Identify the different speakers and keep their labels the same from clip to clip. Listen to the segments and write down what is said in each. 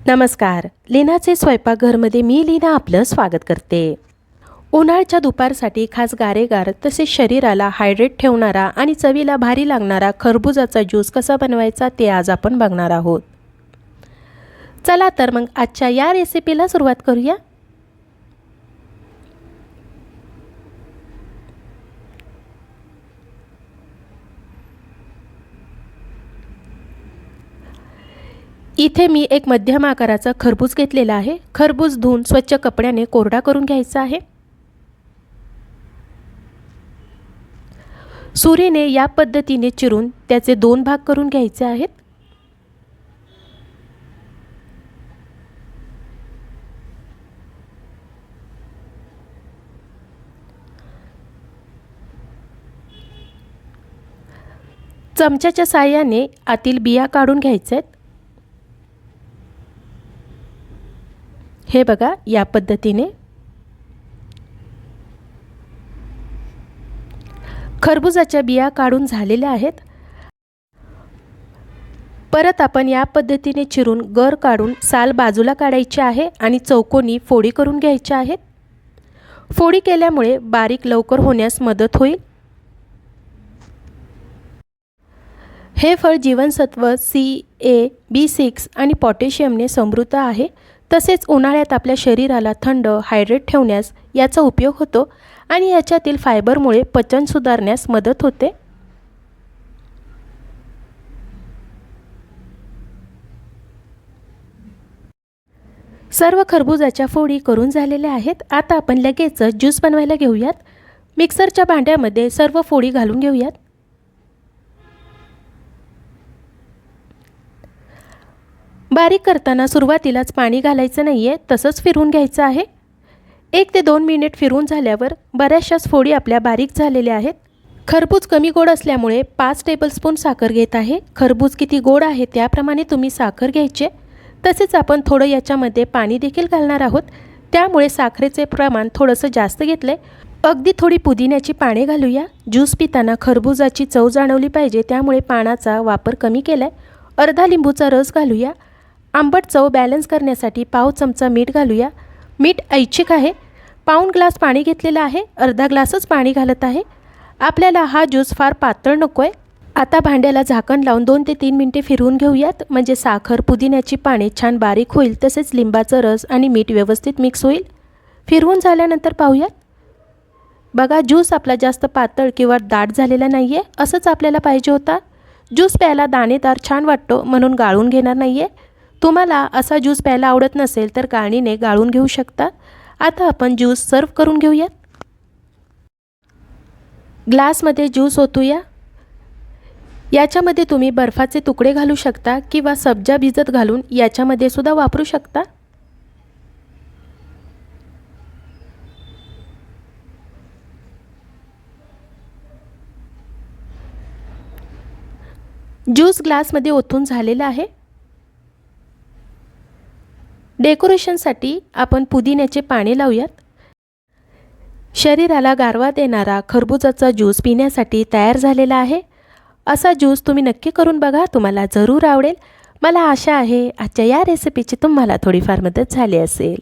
Speaker 1: नमस्कार. लीनाचे स्वयंपाकघरमध्ये मी लीना आपलं स्वागत करते. उन्हाळ्याच्या दुपारसाठी खास गारेगार तसेच शरीराला हायड्रेट ठेवणारा आणि चवीला भारी लागणारा खरबुजाचा ज्यूस कसा बनवायचा ते आज आपण बघणार आहोत. चला तर मग आजच्या या रेसिपीला सुरुवात करूया. इथे मी एक मध्यम आकाराचा खरबूज घेतलेला आहे. खरबूज धुवून स्वच्छ कपड्याने कोरडा करून घ्यायचा आहे. सुरीने या पद्धतीने चिरून त्याचे 2 भाग करून घ्यायचे आहेत. चमच्याच्या साहाय्याने आतील बिया काढून घ्यायचे आहेत. हे बघा या पद्धतीने. खरबुजाच्या बिया काढून झालेल्या आहेत. परत आपण या पद्धतीने चिरून गर काढून साल बाजूला काढायची आहे आणि चौकोनी फोडी करून घ्यायच्या आहेत. फोडी केल्यामुळे बारीक लवकर होण्यास मदत होईल. हे फळ जीवनसत्व सी, ए, B6 आणि पोटॅशियमने समृद्ध आहे. तसेच उन्हाळ्यात आपल्या शरीराला थंड हायड्रेट ठेवण्यास याचा उपयोग होतो आणि याच्यातील फायबरमुळे पचन सुधारण्यास मदत होते. सर्व खरबुजाच्या फोडी करून झालेल्या आहेत. आता आपण लगेच ज्यूस बनवायला घेऊयात. मिक्सरच्या भांड्यामध्ये सर्व फोडी घालून घेऊयात. बारीक करताना सुरुवातीलाच पाणी घालायचं नाही आहे, तसंच फिरवून घ्यायचं आहे. 1 ते 2 मिनिट फिरवून झाल्यावर बऱ्याचशाच फोडी आपल्या बारीक झालेल्या आहेत. खरबूज कमी गोड असल्यामुळे 5 टेबलस्पून साखर घेत आहे. खरबूज किती गोड आहे त्याप्रमाणे तुम्ही साखर घ्यायचे. तसेच आपण थोडं याच्यामध्ये पाणी देखील घालणार आहोत, त्यामुळे साखरेचे प्रमाण थोडंसं जास्त घेतलं आहे. अगदी थोडी पुदिन्याची पाने घालूया. ज्यूस पिताना खरबुजाची चव जाणवली पाहिजे, त्यामुळे पानाचा वापर कमी केला आहे. अर्धा लिंबूचा रस घालूया. आंबट चव बॅलन्स करण्यासाठी पाव चमचा मीठ घालूया. मीठ ऐच्छिक आहे. पाऊण ग्लास पाणी घेतलेलं आहे. अर्धा ग्लासच पाणी घालत आहे. आपल्याला हा ज्यूस फार पातळ नको आहे. आता भांड्याला झाकण लावून 2 ते 3 मिनिटे फिरवून घेऊयात, म्हणजे साखर, पुदिन्याची पाने छान बारीक होईल. तसेच लिंबाचा रस आणि मीठ व्यवस्थित मिक्स होईल. फिरवून झाल्यानंतर पाहूयात. बघा ज्यूस आपला जास्त पातळ किंवा दाट झालेला नाही आहे. असंच आपल्याला पाहिजे होता. ज्यूस प्यायला दाणेदार छान वाटतो म्हणून गाळून घेणार नाही आहे. तुम्हाला असा ज्यूस प्यायला आवडत नसेल तर गाळणीने गाळून घेऊ शकता. आता आपण ज्यूस सर्व करून घेऊयात. ग्लासमध्ये ज्यूस ओतूया. याच्यामध्ये तुम्ही बर्फाचे तुकडे घालू शकता किंवा सब्जा भिजत घालून याच्यामध्ये सुद्धा वापरू शकता. ज्यूस ग्लासमध्ये ओतून झालेला आहे. डेकोरेशनसाठी आपण पुदिन्याचे पाने लावूयात. शरीराला गारवा देणारा खरबुजाचा ज्यूस पिण्यासाठी तयार झालेला आहे. असा ज्यूस तुम्ही नक्की करून बघा, तुम्हाला जरूर आवडेल. मला आशा आहे आजच्या या रेसिपीची तुम्हाला थोडीफार मदत झाली असेल.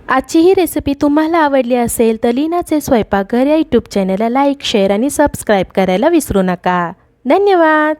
Speaker 1: आजची ही रेसिपी तुम्हाला आवडली असेल तर लीनाचे स्वयंपाकघर या यूट्यूब चॅनलला लाईक, शेअर आणि सबस्क्राईब करायला विसरू नका. धन्यवाद.